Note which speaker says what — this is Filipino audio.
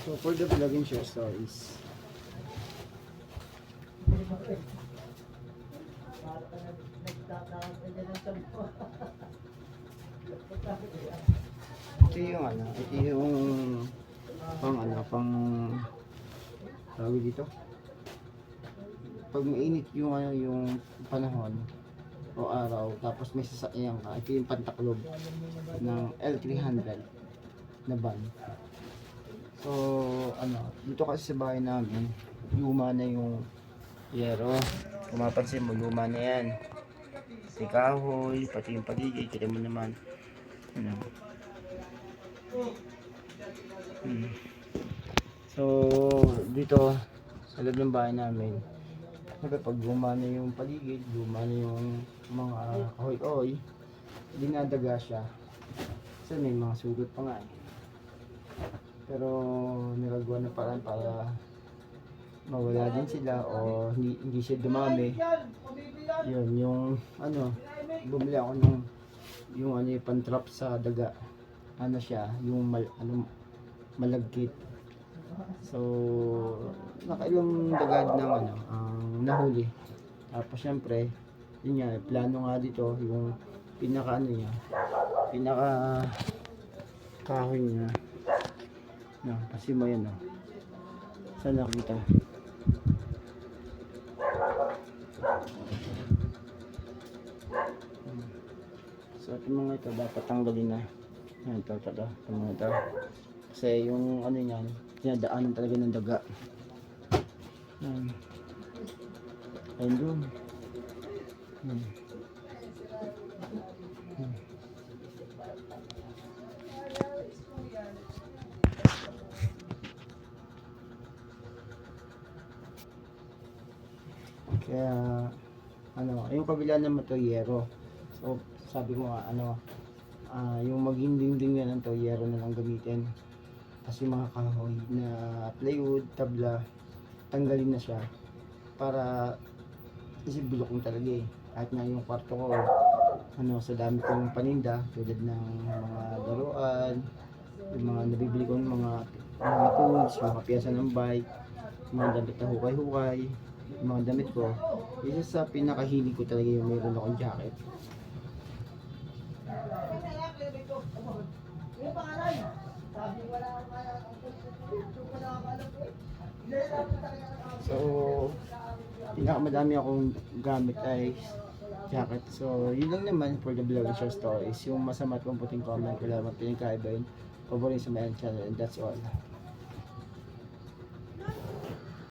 Speaker 1: So for the vlog and share stories, ito yung ano, ito yung pang tawag dito. Pag mainit yung ano, yung panahon o araw, tapos may sasakyan ka, ito yung pantaklob ng L300 na van. So ano, dito kasi sa bahay namin, luma na yung yero. Kung mapansin mo, luma na yan. Si kahoy, pati yung paligid, kita mo naman. Ano. So dito sa loob ng bahay namin, pag luma na yung paligid, luma na yung mga kahoy-kahoy, dinadaga siya. Kasi may mga sugat pa nga eh. Pero nilagawa na parang para mawala din sila o hindi siya dumami. Yun, yung ano, bumili ako ng yung ano yung pantrap sa daga. Ano siya, yung malagkit. So nakailang dagad ng ano, ang nahuli. Tapos syempre, yun nga, plano nga dito yung pinaka ano niya, pinaka kahoy niya. No, kasi mo yan, no. Saan nakita? So itong mga ito dapat tanggalin na. Yan, ito mga ito. Kasi yung ano yan, dinadaan talaga ng daga. Yan. Ayun doon. Kaya ano, yung kabila naman to yero. So sabi ko nga ano, yung maging dingding yan to yero na lang gamitin. Kasi mga kahoy na plywood, tabla, tanggalin na siya para kasi bulok talaga eh. Kahit nga yung kwarto ko, ano, sa dami kong paninda tulad ng mga laruan, yung mga nabibili ko ng mga tools, mga piyesa ng bike, mga damit na hukay-hukay, yung mga damit ko. Isa sa pinakahilig ko talaga yung mayroon akong jacket. So pinakamadami akong gamit ay jacket. So yun lang naman for the vlog and share stories. Yung masama at puting comment, wala naman pinagkaiba yun. Paborin sa my channel, and that's all.